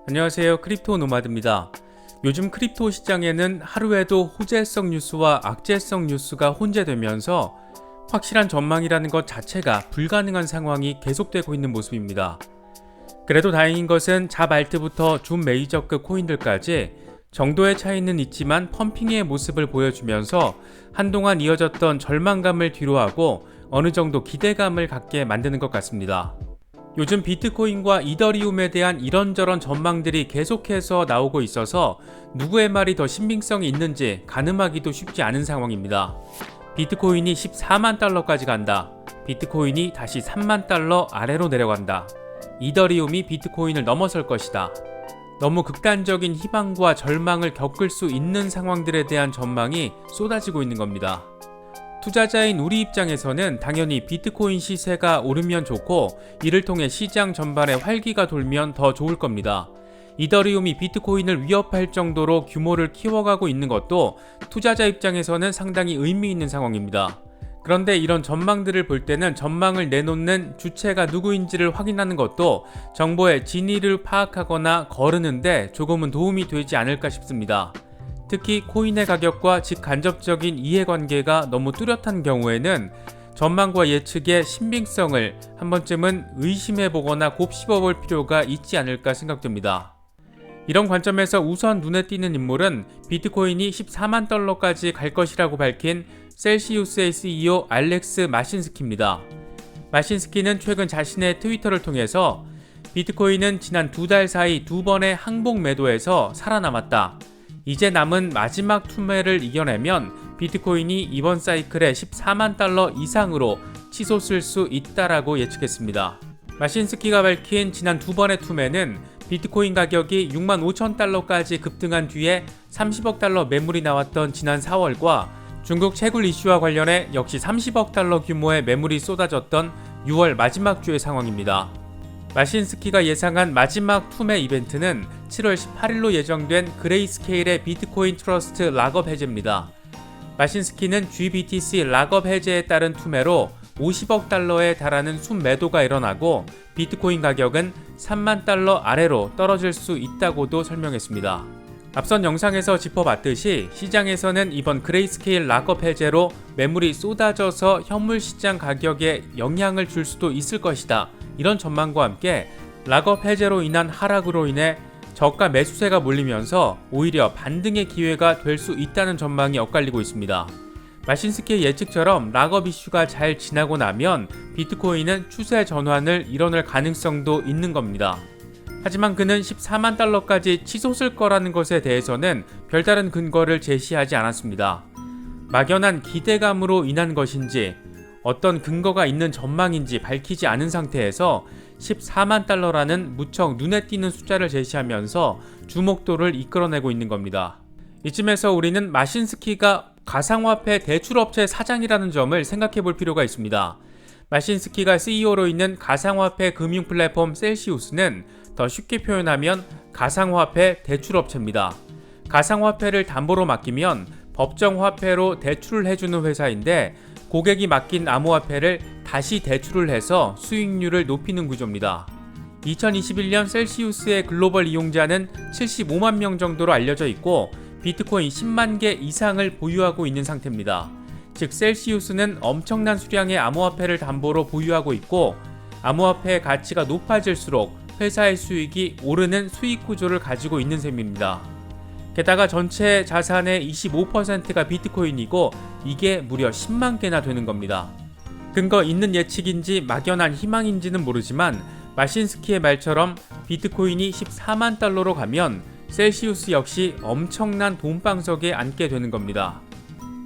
안녕하세요, 크립토 노마드입니다. 요즘 크립토 시장에는 하루에도 호재성 뉴스와 악재성 뉴스가 혼재되면서 확실한 전망이라는 것 자체가 불가능한 상황이 계속되고 있는 모습입니다. 그래도 다행인 것은 잡 알트부터 준 메이저급 코인들까지 정도의 차이는 있지만 펌핑의 모습을 보여주면서 한동안 이어졌던 절망감을 뒤로하고 어느 정도 기대감을 갖게 만드는 것 같습니다. 요즘 비트코인과 이더리움에 대한 이런저런 전망들이 계속해서 나오고 있어서 누구의 말이 더 신빙성이 있는지 가늠하기도 쉽지 않은 상황입니다. 비트코인이 14만 달러까지 간다. 비트코인이 다시 3만 달러 아래로 내려간다. 이더리움이 비트코인을 넘어설 것이다. 너무 극단적인 희망과 절망을 겪을 수 있는 상황들에 대한 전망이 쏟아지고 있는 겁니다. 투자자인 우리 입장에서는 당연히 비트코인 시세가 오르면 좋고 이를 통해 시장 전반에 활기가 돌면 더 좋을 겁니다. 이더리움이 비트코인을 위협할 정도로 규모를 키워가고 있는 것도 투자자 입장에서는 상당히 의미 있는 상황입니다. 그런데 이런 전망들을 볼 때는 전망을 내놓는 주체가 누구인지를 확인하는 것도 정보의 진위를 파악하거나 거르는데 조금은 도움이 되지 않을까 싶습니다. 특히 코인의 가격과 직간접적인 이해관계가 너무 뚜렷한 경우에는 전망과 예측의 신빙성을 한 번쯤은 의심해보거나 곱씹어볼 필요가 있지 않을까 생각됩니다. 이런 관점에서 우선 눈에 띄는 인물은 비트코인이 14만 달러까지 갈 것이라고 밝힌 셀시우스의 CEO 알렉스 마신스키입니다. 마신스키는 최근 자신의 트위터를 통해서 비트코인은 지난 2달 사이 2번의 항복 매도에서 살아남았다. 이제 남은 마지막 투매를 이겨내면 비트코인이 이번 사이클에 14만 달러 이상으로 치솟을 수 있다라고 예측했습니다. 마신스키가 밝힌 지난 2번의 투매는 비트코인 가격이 6만 5천 달러까지 급등한 뒤에 30억 달러 매물이 나왔던 지난 4월과 중국 채굴 이슈와 관련해 역시 30억 달러 규모의 매물이 쏟아졌던 6월 마지막 주의 상황입니다. 마신스키가 예상한 마지막 투매 이벤트는 7월 18일로 예정된 그레이스케일의 비트코인 트러스트 락업 해제입니다. 마신스키는 GBTC 락업 해제에 따른 투매로 50억 달러에 달하는 순매도가 일어나고 비트코인 가격은 3만 달러 아래로 떨어질 수 있다고도 설명했습니다. 앞선 영상에서 짚어봤듯이 시장에서는 이번 그레이스케일 락업 해제로 매물이 쏟아져서 현물 시장 가격에 영향을 줄 수도 있을 것이다. 이런 전망과 함께 락업 해제로 인한 하락으로 인해 저가 매수세가 몰리면서 오히려 반등의 기회가 될 수 있다는 전망이 엇갈리고 있습니다. 마신스키의 예측처럼 락업 이슈가 잘 지나고 나면 비트코인은 추세 전환을 이뤄낼 가능성도 있는 겁니다. 하지만 그는 14만 달러까지 치솟을 거라는 것에 대해서는 별다른 근거를 제시하지 않았습니다. 막연한 기대감으로 인한 것인지 어떤 근거가 있는 전망인지 밝히지 않은 상태에서 14만 달러라는 무척 눈에 띄는 숫자를 제시하면서 주목도를 이끌어내고 있는 겁니다. 이쯤에서 우리는 마신스키가 가상화폐 대출업체 사장이라는 점을 생각해 볼 필요가 있습니다. 마신스키가 CEO로 있는 가상화폐 금융 플랫폼 셀시우스는 더 쉽게 표현하면 가상화폐 대출업체입니다. 가상화폐를 담보로 맡기면 법정화폐로 대출을 해주는 회사인데 고객이 맡긴 암호화폐를 다시 대출을 해서 수익률을 높이는 구조입니다. 2021년 셀시우스의 글로벌 이용자는 75만 명 정도로 알려져 있고 비트코인 10만 개 이상을 보유하고 있는 상태입니다. 즉 셀시우스는 엄청난 수량의 암호화폐를 담보로 보유하고 있고 암호화폐의 가치가 높아질수록 회사의 수익이 오르는 수익 구조를 가지고 있는 셈입니다. 게다가 전체 자산의 25%가 비트코인이고 이게 무려 10만 개나 되는 겁니다. 근거 있는 예측인지 막연한 희망인지는 모르지만 마신스키의 말처럼 비트코인이 14만 달러로 가면 셀시우스 역시 엄청난 돈방석에 앉게 되는 겁니다.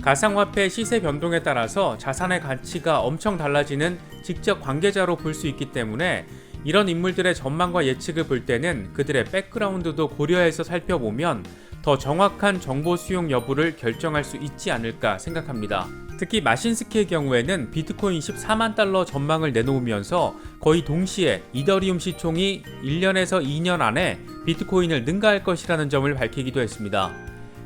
가상화폐 시세 변동에 따라서 자산의 가치가 엄청 달라지는 직접 관계자로 볼 수 있기 때문에 이런 인물들의 전망과 예측을 볼 때는 그들의 백그라운드도 고려해서 살펴보면 더 정확한 정보 수용 여부를 결정할 수 있지 않을까 생각합니다. 특히 마신스키의 경우에는 비트코인 14만 달러 전망을 내놓으면서 거의 동시에 이더리움 시총이 1년에서 2년 안에 비트코인을 능가할 것이라는 점을 밝히기도 했습니다.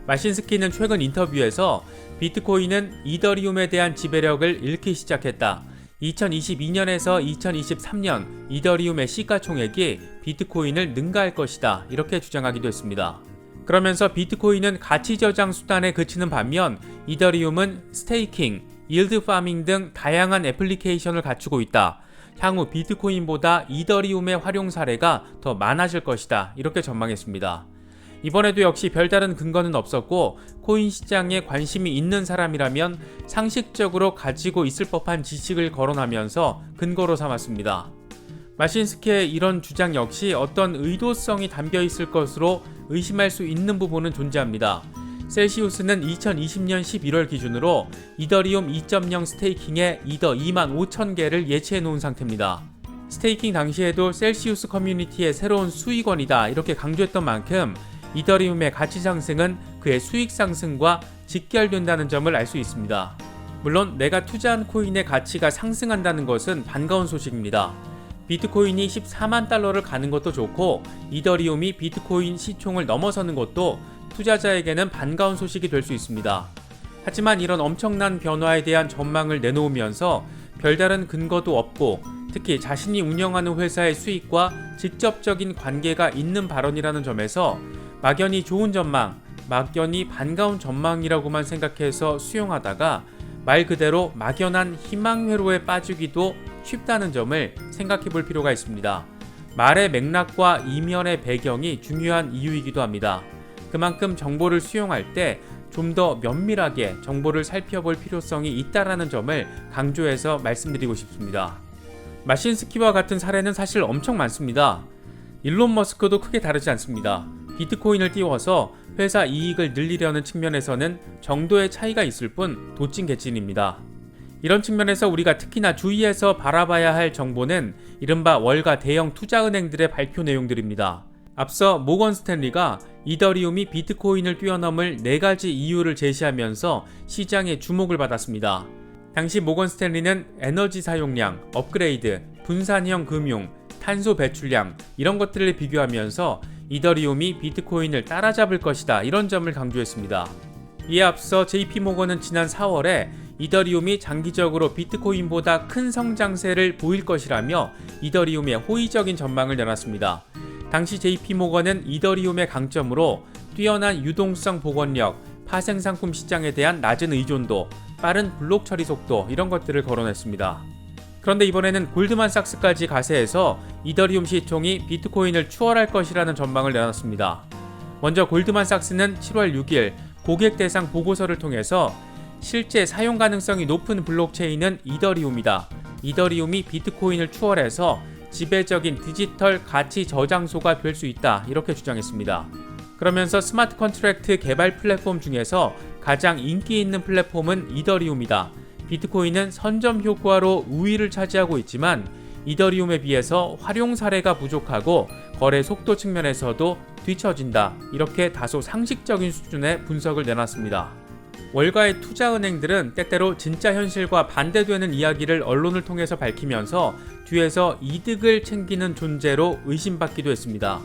마신스키는 최근 인터뷰에서 비트코인은 이더리움에 대한 지배력을 잃기 시작했다. 2022년에서 2023년 이더리움의 시가총액이 비트코인을 능가할 것이다, 이렇게 주장하기도 했습니다. 그러면서 비트코인은 가치 저장 수단에 그치는 반면 이더리움은 스테이킹, 일드 파밍 등 다양한 애플리케이션을 갖추고 있다. 향후 비트코인보다 이더리움의 활용 사례가 더 많아질 것이다, 이렇게 전망했습니다. 이번에도 역시 별다른 근거는 없었고 코인 시장에 관심이 있는 사람이라면 상식적으로 가지고 있을 법한 지식을 거론하면서 근거로 삼았습니다. 마신스키의 이런 주장 역시 어떤 의도성이 담겨 있을 것으로 의심할 수 있는 부분은 존재합니다. 셀시우스는 2020년 11월 기준으로 이더리움 2.0 스테이킹에 이더 25,000개를 예치해 놓은 상태입니다. 스테이킹 당시에도 셀시우스 커뮤니티의 새로운 수익원이다, 이렇게 강조했던 만큼 이더리움의 가치 상승은 그의 수익 상승과 직결된다는 점을 알 수 있습니다. 물론 내가 투자한 코인의 가치가 상승한다는 것은 반가운 소식입니다. 비트코인이 14만 달러를 가는 것도 좋고 이더리움이 비트코인 시총을 넘어서는 것도 투자자에게는 반가운 소식이 될 수 있습니다. 하지만 이런 엄청난 변화에 대한 전망을 내놓으면서 별다른 근거도 없고 특히 자신이 운영하는 회사의 수익과 직접적인 관계가 있는 발언이라는 점에서 막연히 좋은 전망, 막연히 반가운 전망이라고만 생각해서 수용하다가 말 그대로 막연한 희망회로에 빠지기도 쉽다는 점을 생각해 볼 필요가 있습니다. 말의 맥락과 이면의 배경이 중요한 이유이기도 합니다. 그만큼 정보를 수용할 때 좀 더 면밀하게 정보를 살펴볼 필요성이 있다라는 점을 강조해서 말씀드리고 싶습니다. 마신스키와 같은 사례는 사실 엄청 많습니다. 일론 머스크도 크게 다르지 않습니다. 비트코인을 띄워서 회사 이익을 늘리려는 측면에서는 정도의 차이가 있을 뿐 도찐개찐입니다. 이런 측면에서 우리가 특히나 주의해서 바라봐야 할 정보는 이른바 월가 대형 투자은행들의 발표 내용들입니다. 앞서 모건 스탠리가 이더리움이 비트코인을 뛰어넘을 4가지 이유를 제시하면서 시장의 주목을 받았습니다. 당시 모건 스탠리는 에너지 사용량, 업그레이드, 분산형 금융, 탄소 배출량 이런 것들을 비교하면서 이더리움이 비트코인을 따라잡을 것이다, 이런 점을 강조했습니다. 이에 앞서 JP모건은 지난 4월에 이더리움이 장기적으로 비트코인보다 큰 성장세를 보일 것이라며 이더리움의 호의적인 전망을 내놨습니다. 당시 JP모건은 이더리움의 강점으로 뛰어난 유동성 복원력, 파생상품 시장에 대한 낮은 의존도, 빠른 블록 처리 속도 이런 것들을 거론했습니다. 그런데 이번에는 골드만삭스까지 가세해서 이더리움 시총이 비트코인을 추월할 것이라는 전망을 내놨습니다. 먼저 골드만삭스는 7월 6일 고객 대상 보고서를 통해서 실제 사용 가능성이 높은 블록체인은 이더리움이다. 이더리움이 비트코인을 추월해서 지배적인 디지털 가치 저장소가 될 수 있다, 이렇게 주장했습니다. 그러면서 스마트 컨트랙트 개발 플랫폼 중에서 가장 인기 있는 플랫폼은 이더리움이다. 비트코인은 선점 효과로 우위를 차지하고 있지만 이더리움에 비해서 활용 사례가 부족하고 거래 속도 측면에서도 뒤처진다, 이렇게 다소 상식적인 수준의 분석을 내놨습니다. 월가의 투자은행들은 때때로 진짜 현실과 반대되는 이야기를 언론을 통해서 밝히면서 뒤에서 이득을 챙기는 존재로 의심받기도 했습니다.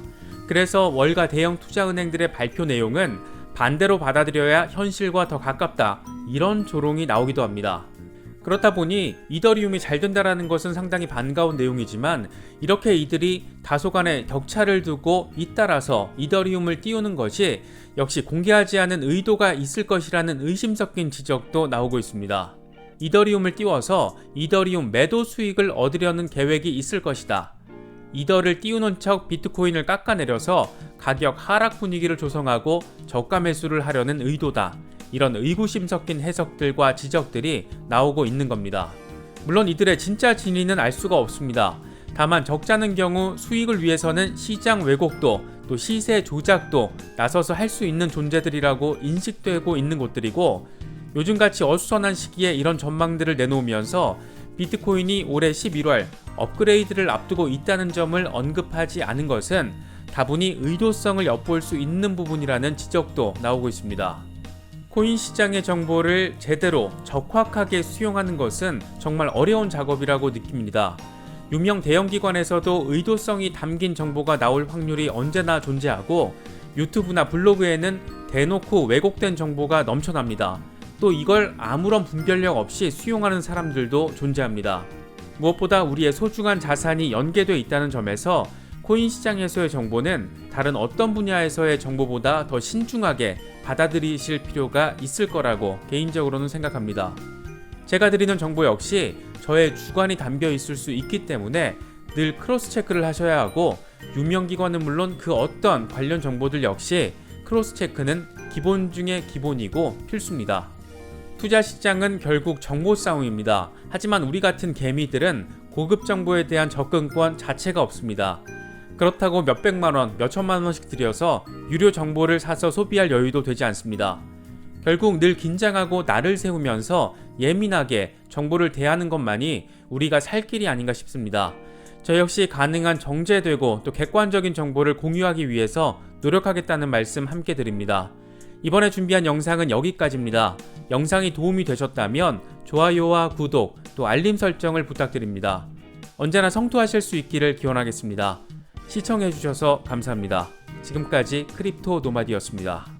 그래서 월가 대형 투자은행들의 발표 내용은 반대로 받아들여야 현실과 더 가깝다, 이런 조롱이 나오기도 합니다. 그렇다 보니 이더리움이 잘 된다라는 것은 상당히 반가운 내용이지만 이렇게 이들이 다소간의 격차를 두고 잇따라서 이더리움을 띄우는 것이 역시 공개하지 않은 의도가 있을 것이라는 의심 섞인 지적도 나오고 있습니다. 이더리움을 띄워서 이더리움 매도 수익을 얻으려는 계획이 있을 것이다. 이더를 띄우는 척 비트코인을 깎아내려서 가격 하락 분위기를 조성하고 저가 매수를 하려는 의도다. 이런 의구심 섞인 해석들과 지적들이 나오고 있는 겁니다. 물론 이들의 진짜 진위는 알 수가 없습니다. 다만 적자는 경우 수익을 위해서는 시장 왜곡도 또 시세 조작도 나서서 할 수 있는 존재들이라고 인식되고 있는 곳들이고 요즘같이 어수선한 시기에 이런 전망들을 내놓으면서 비트코인이 올해 11월 업그레이드를 앞두고 있다는 점을 언급하지 않은 것은 다분히 의도성을 엿볼 수 있는 부분이라는 지적도 나오고 있습니다. 코인 시장의 정보를 제대로 적확하게 수용하는 것은 정말 어려운 작업이라고 느낍니다. 유명 대형기관에서도 의도성이 담긴 정보가 나올 확률이 언제나 존재하고 유튜브나 블로그에는 대놓고 왜곡된 정보가 넘쳐납니다. 또 이걸 아무런 분별력 없이 수용하는 사람들도 존재합니다. 무엇보다 우리의 소중한 자산이 연계되어 있다는 점에서 코인 시장에서의 정보는 다른 어떤 분야에서의 정보보다 더 신중하게 받아들이실 필요가 있을 거라고 개인적으로는 생각합니다. 제가 드리는 정보 역시 저의 주관이 담겨 있을 수 있기 때문에 늘 크로스 체크를 하셔야 하고, 유명기관은 물론 그 어떤 관련 정보들 역시 크로스 체크는 기본 중에 기본이고 필수입니다. 투자 시장은 결국 정보 싸움입니다. 하지만 우리 같은 개미들은 고급 정보에 대한 접근권 자체가 없습니다. 그렇다고 몇백만원, 몇천만원씩 들여서 유료 정보를 사서 소비할 여유도 되지 않습니다. 결국 늘 긴장하고 날을 세우면서 예민하게 정보를 대하는 것만이 우리가 살 길이 아닌가 싶습니다. 저 역시 가능한 정제되고 또 객관적인 정보를 공유하기 위해서 노력하겠다는 말씀 함께 드립니다. 이번에 준비한 영상은 여기까지입니다. 영상이 도움이 되셨다면 좋아요와 구독, 또 알림 설정을 부탁드립니다. 언제나 성투하실 수 있기를 기원하겠습니다. 시청해주셔서 감사합니다. 지금까지 크립토 노마디였습니다.